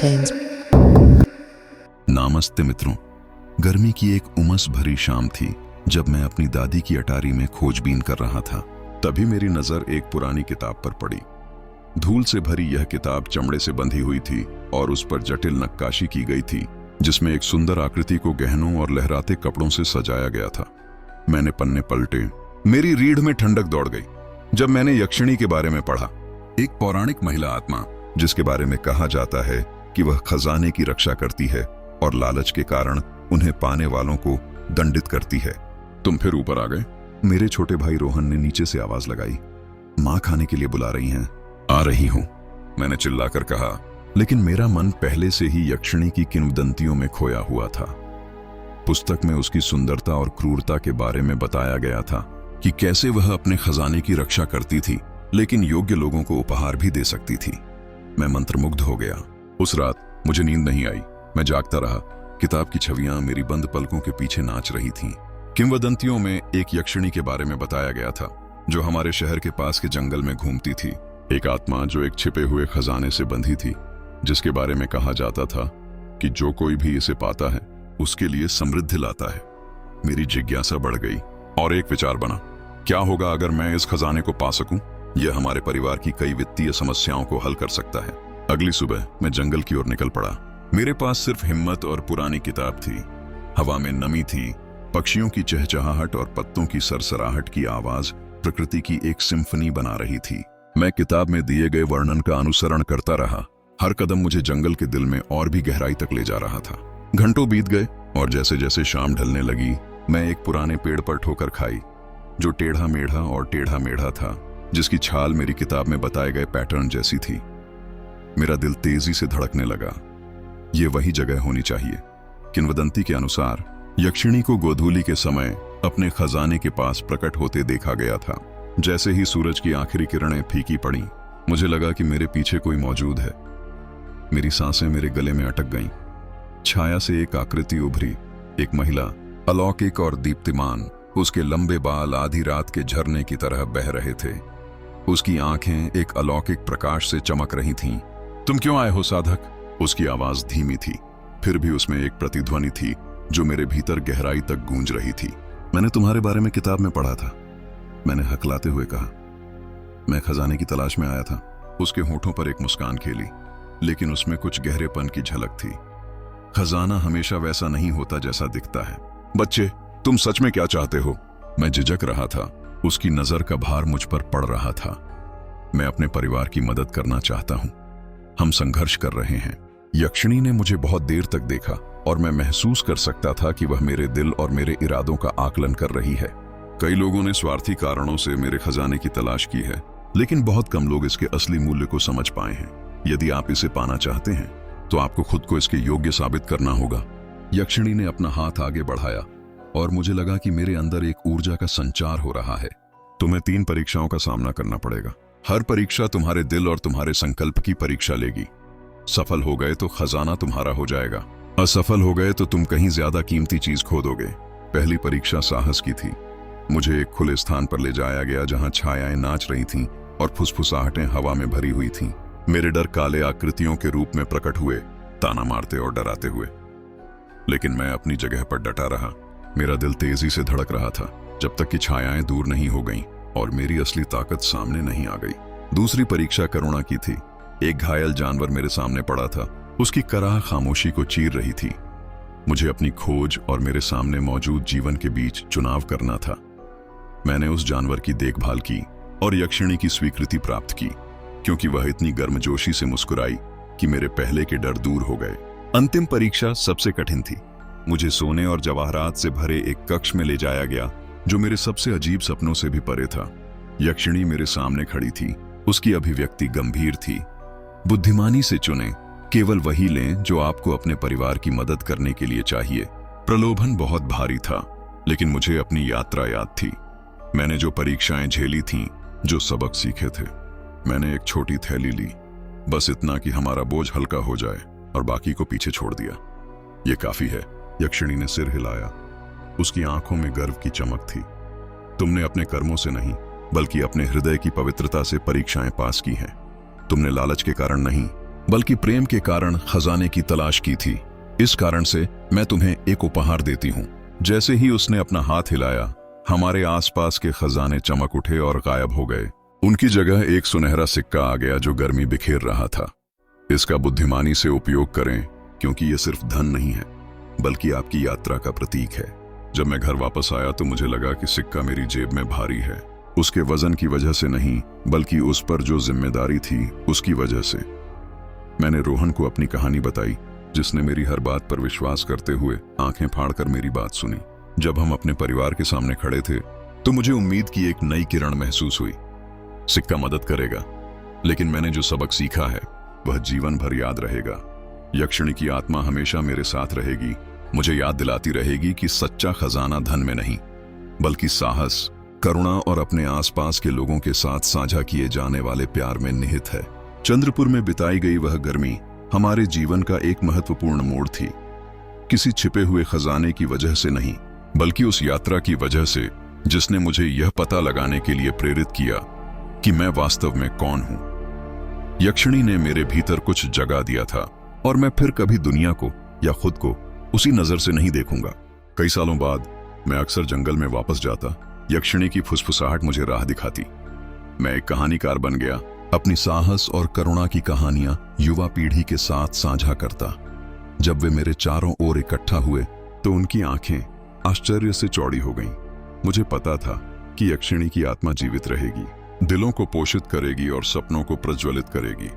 tones. नमस्ते मित्रों, गर्मी की एक उमस भरी शाम थी जब मैं अपनी दादी की अटारी में खोजबीन कर रहा था। तभी मेरी नजर एक पुरानी किताब पर पड़ी। धूल से भरी यह किताब चमड़े से बंधी हुई थी और उस पर जटिल नक्काशी की गई थी, जिसमें एक सुंदर आकृति को गहनों और लहराते कपड़ों से सजाया गया था। मैंने पन्ने पलटे, मेरी रीढ़ में ठंडक दौड़ गई जब मैंने यक्षिणी के बारे में पढ़ा। एक पौराणिक महिला आत्मा जिसके बारे में कहा जाता है कि वह खजाने की रक्षा करती है और लालच के कारण उन्हें पाने वालों को दंडित करती है। तुम फिर ऊपर आ गए? मेरे छोटे भाई रोहन ने नीचे से आवाज लगाई। माँ खाने के लिए बुला रही हैं। आ रही हूं, मैंने चिल्लाकर कहा, लेकिन मेरा मन पहले से ही यक्षिणी की किंवदंतियों में खोया हुआ था। पुस्तक में उसकी सुंदरता और क्रूरता के बारे में बताया गया था कि कैसे वह अपने खजाने की रक्षा करती थी, लेकिन योग्य लोगों को उपहार भी दे सकती थी। मैं मंत्रमुग्ध हो गया। उस रात मुझे नींद नहीं आई। मैं जागता रहा। किताब की छवियां मेरी बंद पलकों के पीछे नाच रही थीं। किंवदंतियों में एक यक्षिणी के बारे में बताया गया था जो हमारे शहर के पास के जंगल में घूमती थी। एक आत्मा जो एक छिपे हुए खजाने से बंधी थी, जिसके बारे में कहा जाता था कि जो कोई भी इसे पाता है उसके लिए समृद्धि लाता है। मेरी जिज्ञासा बढ़ गई और एक विचार बना, क्या होगा अगर मैं इस खजाने को पा सकूं? यह हमारे परिवार की कई वित्तीय समस्याओं को हल कर सकता है। अगली सुबह मैं जंगल की ओर निकल पड़ा। मेरे पास सिर्फ हिम्मत और पुरानी किताब थी। हवा में नमी थी, पक्षियों की चहचहाहट और पत्तों की सरसराहट की आवाज प्रकृति की एक सिम्फनी बना रही थी। मैं किताब में दिए गए वर्णन का अनुसरण करता रहा। हर कदम मुझे जंगल के दिल में और भी गहराई तक ले जा रहा था। घंटों बीत गए और जैसे जैसे शाम ढलने लगी, मैं एक पुराने पेड़ पर ठोकर खाई जो टेढ़ा मेढ़ा और टेढ़ा मेढ़ा था, जिसकी छाल मेरी किताब में बताए गए पैटर्न जैसी थी। मेरा दिल तेजी से धड़कने लगा। ये वही जगह होनी चाहिए। किंवदंती के अनुसार यक्षिणी को गोधूली के समय अपने खजाने के पास प्रकट होते देखा गया था। जैसे ही सूरज की आखिरी किरणें फीकी पड़ी, मुझे लगा कि मेरे पीछे कोई मौजूद है। मेरी सांसें मेरे गले में अटक गईं। छाया से एक आकृति उभरी, एक महिला, अलौकिक और दीप्तिमान। उसके लंबे बाल आधी रात के झरने की तरह बह रहे थे। उसकी आंखें एक अलौकिक प्रकाश से चमक रही थीं। तुम क्यों आए हो साधक? उसकी आवाज धीमी थी, फिर भी उसमें एक प्रतिध्वनि थी जो मेरे भीतर गहराई तक गूंज रही थी। मैंने तुम्हारे बारे में किताब में पढ़ा था, मैंने हकलाते हुए कहा। मैं खजाने की तलाश में आया था। उसके होठों पर एक मुस्कान खेली, लेकिन उसमें कुछ गहरेपन की झलक थी। खजाना हमेशा वैसा नहीं होता जैसा दिखता है। बच्चे, तुम सच में क्या चाहते हो? मैं झिझक रहा था। उसकी नजर का भार मुझ पर पड़ रहा था। मैं अपने परिवार की मदद करना चाहता हूं। हम संघर्ष कर रहे हैं। यक्षिणी ने मुझे बहुत देर तक देखा और मैं महसूस कर सकता था कि वह मेरे दिल और मेरे इरादों का आकलन कर रही है। कई लोगों ने स्वार्थी कारणों से मेरे खजाने की तलाश की है, लेकिन बहुत कम लोग इसके असली मूल्य को समझ पाए हैं। यदि आप इसे पाना चाहते हैं तो आपको खुद को इसके योग्य साबित करना होगा। यक्षिणी ने अपना हाथ आगे बढ़ाया और मुझे लगा कि मेरे अंदर एक ऊर्जा का संचार हो रहा है। तुम्हें 3 परीक्षाओं का सामना करना पड़ेगा। हर परीक्षा तुम्हारे दिल और तुम्हारे संकल्प की परीक्षा लेगी। सफल हो गए तो खजाना तुम्हारा हो जाएगा, असफल हो गए तो तुम कहीं ज्यादा कीमती चीज खो दोगे। पहली परीक्षा साहस की थी। मुझे एक खुले स्थान पर ले जाया गया जहां छायाएं नाच रही थीं और फुसफुसाहटें हवा में भरी हुई थीं। मेरे डर काले आकृतियों के रूप में प्रकट हुए, ताना मारते और डराते हुए। लेकिन मैं अपनी जगह पर डटा रहा। मेरा दिल तेजी से धड़क रहा था जब तक कि छायाएं दूर नहीं हो गईं और मेरी असली ताकत सामने नहीं आ गई। दूसरी परीक्षा करुणा की थी। एक घायल जानवर मेरे सामने पड़ा था। उसकी कराह खामोशी को चीर रही थी। मुझे अपनी खोज और मेरे सामने मौजूद जीवन के बीच चुनाव करना था। मैंने उस जानवर की देखभाल की और यक्षिणी की स्वीकृति प्राप्त की, क्योंकि वह इतनी गर्मजोशी से मुस्कुराई कि मेरे पहले के डर दूर हो गए। अंतिम परीक्षा सबसे कठिन थी। मुझे सोने और जवाहरात से भरे एक कक्ष में ले जाया गया जो मेरे सबसे अजीब सपनों से भी परे था। यक्षिणी मेरे सामने खड़ी थी। उसकी अभिव्यक्ति गंभीर थी। बुद्धिमानी से चुने, केवल वही लें जो आपको अपने परिवार की मदद करने के लिए चाहिए। प्रलोभन बहुत भारी था, लेकिन मुझे अपनी यात्रा याद थी। मैंने जो परीक्षाएं झेली थीं, जो सबक सीखे थे। मैंने एक छोटी थैली ली, बस इतना कि हमारा बोझ हल्का हो जाए, और बाकी को पीछे छोड़ दिया। ये काफी है। यक्षिणी ने सिर हिलाया। उसकी आंखों में गर्व की चमक थी। तुमने अपने कर्मों से नहीं, बल्कि अपने हृदय की पवित्रता से परीक्षाएं पास की हैं। तुमने लालच के कारण नहीं, बल्कि प्रेम के कारण खजाने की तलाश की थी। इस कारण से मैं तुम्हें एक उपहार देती हूँ। जैसे ही उसने अपना हाथ हिलाया, हमारे आसपास के खजाने चमक उठे और गायब हो गए। उनकी जगह एक सुनहरा सिक्का आ गया जो गर्मी बिखेर रहा था। इसका बुद्धिमानी से उपयोग करें, क्योंकि यह सिर्फ धन नहीं है, बल्कि आपकी यात्रा का प्रतीक है। जब मैं घर वापस आया तो मुझे लगा कि सिक्का मेरी जेब में भारी है। उसके वजन की वजह से नहीं, बल्कि उस पर जो जिम्मेदारी थी उसकी वजह से। मैंने रोहन को अपनी कहानी बताई, जिसने मेरी हर बात पर विश्वास करते हुए आंखें फाड़कर मेरी बात सुनी। जब हम अपने परिवार के सामने खड़े थे तो मुझे उम्मीद की एक नई किरण महसूस हुई। सिक्का मदद करेगा, लेकिन मैंने जो सबक सीखा है वह जीवन भर याद रहेगा। यक्षिणी की आत्मा हमेशा मेरे साथ रहेगी, मुझे याद दिलाती रहेगी कि सच्चा खजाना धन में नहीं, बल्कि साहस, करुणा और अपने आसपास के लोगों के साथ साझा किए जाने वाले प्यार में निहित है। चंद्रपुर में बिताई गई वह गर्मी हमारे जीवन का एक महत्वपूर्ण मोड़ थी। किसी छिपे हुए खजाने की वजह से नहीं, बल्कि उस यात्रा की वजह से जिसने मुझे यह पता लगाने के लिए प्रेरित किया कि मैं वास्तव में कौन हूं। यक्षिणी ने मेरे भीतर कुछ जगा दिया था, और मैं फिर कभी दुनिया को या खुद को उसी नजर से नहीं देखूंगा। कई सालों बाद मैं अक्सर जंगल में वापस जाता, यक्षिणी की फुसफुसाहट मुझे राह दिखाती। मैं एक कहानीकार बन गया, अपनी साहस और करुणा की कहानियां युवा पीढ़ी के साथ साझा करता। जब वे मेरे चारों ओर इकट्ठा हुए तो उनकी आंखें आश्चर्य से चौड़ी हो गईं। मुझे पता था कि यक्षिणी की आत्मा जीवित रहेगी, दिलों को पोषित करेगी और सपनों को प्रज्वलित करेगी।